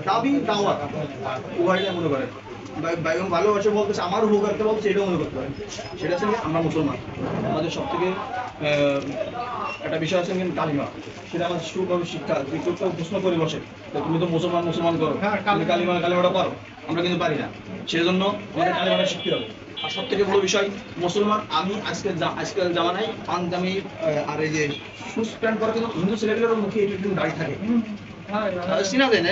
দাবি দাওয়াত উভয়টাই মনে করেন। এবং ভালোবাসা বলতেছে আমার উপকারিতা বলছে এটাও মনে করতে পারেন। সেটা হচ্ছে আমরা মুসলমান, আমাদের সব থেকে একটা বিষয় আছে কিন্তু কালিমা, সেটা আমাদের সুভাবে শিক্ষা। তুই কেউ প্রশ্ন করে বসে তুমি তো মুসলমান করো, তুমি কালিমাটা পারো, আমরা কিন্তু পারি না। সেই জন্য আমাদের কালিমাটা শিখতে হবে। আর সব থেকে বড় বিষয় মুসলমান, আমি আজকের জামানায় পাঞ্জাবি আর এই যে শুজ প্যান্ট পরা কিন্তু হিন্দু ছেলেগুলোর মুখে একটু দাড়ি থাকে, চিনা যায় না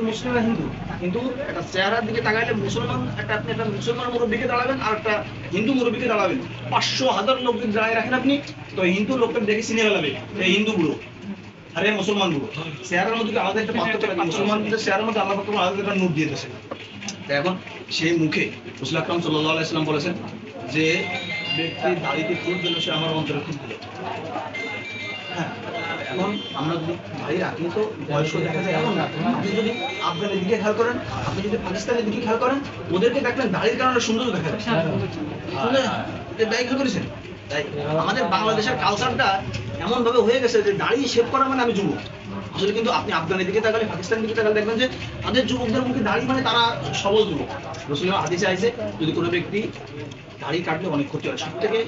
মুসলিমরা হিন্দু, কিন্তু একটা চেহারার দিকে তাকাইলে মুসলমান আপনি একটা মুসলমান মুরব্বীকে দাঁড়াবেন আর একটা হিন্দু মুরব্বীকে দাঁড়াবেন, 500,000 লোক যদি দাঁড়ায় রাখেন আপনি, তো হিন্দু লোকটা দেখে চিনে ফেলাবে এই হিন্দু বুড়ো আরে মুসলমান বুড়ো। চেহারার মধ্যে আলাদা একটা পার্থক্য থাকে, মুসলমানদের চেহারার মধ্যে আল্লাহ পাক আলাদা একটা নূর দিয়ে দিয়েছে। এখন সেই মুখে রাসূল আকরাম সাল্লাল্লাহু আলাইহি ওয়াসাল্লাম বলেছেন যে ব্যক্তি দাড়িতে ফুল দিল সে আমার অন্তরে ফুল দিল। হ্যাঁ, এখন আমরা যদি দাড়ি রাখি তো বয়স্ক দেখা যায় এমন না। আপনি যদি আফগানের দিকে খেয়াল করেন, আপনি যদি পাকিস্তানের দিকে খেয়াল করেন, ওদেরকে দেখবেন দাড়ির কারণে সুন্দর দেখা যায়। দাড়ি খেয়াল করেছেন? তাই আমাদের বাংলাদেশের কালচারটা এমন ভাবে হয়ে গেছে যে দাড়ি শেভ করা মানে আমি যুবক। আসলে কিন্তু আপনি আফগানের দিকে তাকালে, পাকিস্তানের দিকে তাকালে দেখবেন যে তাদের যুবকদের মুখে দাড়ি মানে তারা সবল যুবক। রাসূলুল্লাহ হাদিসে আছে যদি কোনো ব্যক্তি দাড়ি কাটলে অনেক ক্ষতি হয়, সব থেকে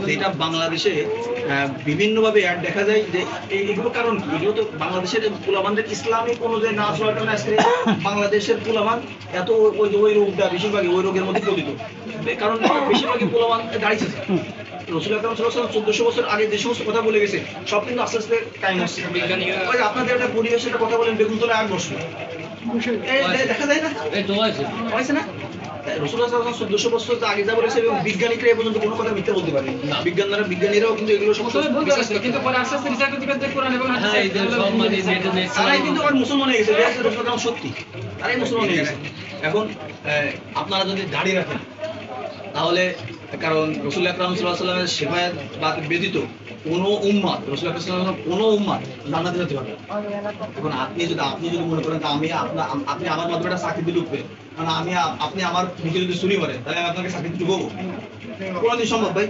যেটা বাংলাদেশে বিভিন্নভাবে অ্যাড দেখা যায় যে এগুলো কারণ কি, এগুলো তো বাংলাদেশের পোলাবানদের ইসলামিক অনুযায়ী না চলার কারণে আজকে বাংলাদেশের পোলাবান এত ওই রোগটা বেশিরভাগই ওই রোগের মধ্যে পতিত, কারণ বেশিরভাগই পোলাবান দাঁড়িয়েছে। রাসূল আকরাম সাল্লাল্লাহু আলাইহি ওয়াসাল্লাম 1400 বছর আগে যে সমস্ত কথা বলে গেছে সব কিন্তু আস্তে আস্তে কায়েম হচ্ছে। ওই আপনাদের একটা পরিবেশের একটা কথা বলেন, বেগুনতলায় 8 বছর দেখা যায় না, হয়েছে না? রাসূলুল্লাহ সাল্লাল্লাহু আলাইহি ওয়াসাল্লাম 1400 বছর আগে যা বলেছে এবং বিজ্ঞানীরা এ পর্যন্ত কোনো কথা মিথ্যা বলতে পারেনি। বিজ্ঞানীরাও কিন্তু এগুলো সমস্ত কিন্তু পরে আস্তে আস্তে রিসার্চ করে দেখতে কোরআন এবং হাদিসে সব মানে তারাই কিন্তু আর মুসলমান হয়ে গেছে, রাসূলুল্লাহ সত্যি তারাই মুসলমান হয়ে গেছে। এখন আপনারা যদি দাড়ি রাখেন তাহলে, কারণ রাসূল আকরাম সাল্লাল্লাহু আলাইহি ওয়াসাল্লামের শেফায়াত ব্যতীত কোনো উম্মত, রাসূল আকরাম সাল্লাল্লাহু আলাইহি ওয়াসাল্লাম কোনো উম্মত জান্নাতে যেতে পারবে। এখন আপনি যদি মনে করেন তা আপনি আমার মাধ্যমে একটা চাকরিতে ঢুকবেন, মানে আপনি আমার মুখে যদি চুরি মারেন তাহলে আমি আপনাকে চাকরিতে ঢুকবো? কোনোদিন সম্ভব ভাই?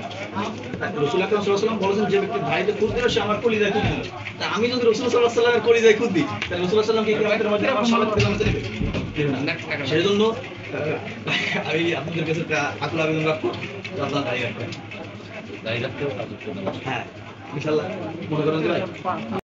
রাসূল আকরাম সাল্লাল্লাহু আলাইহি ওয়াসাল্লাম বলেছেন যে ব্যক্তি দাড়িতে খুদ দিল সে আমার কলিজায় খুদ দিল। তা আমি যদি রাসূল সাল্লাল্লাহু আলাইহি ওয়াসাল্লামের কলিজায় খুদ দিই তাহলে রাসূল সাল্লাল্লাহু আলাইহি ওয়াসাল্লাম কি কিয়ামতের মধ্যে আমার সালাত দিতে দেবে? সেই জন্য আমি আপনাদের কাছে একটা আকুল আবেদন রাখবো, আপনারা দাঁড়িয়ে রাখবেন। হ্যাঁ ইনশাআল্লাহ মনে করেন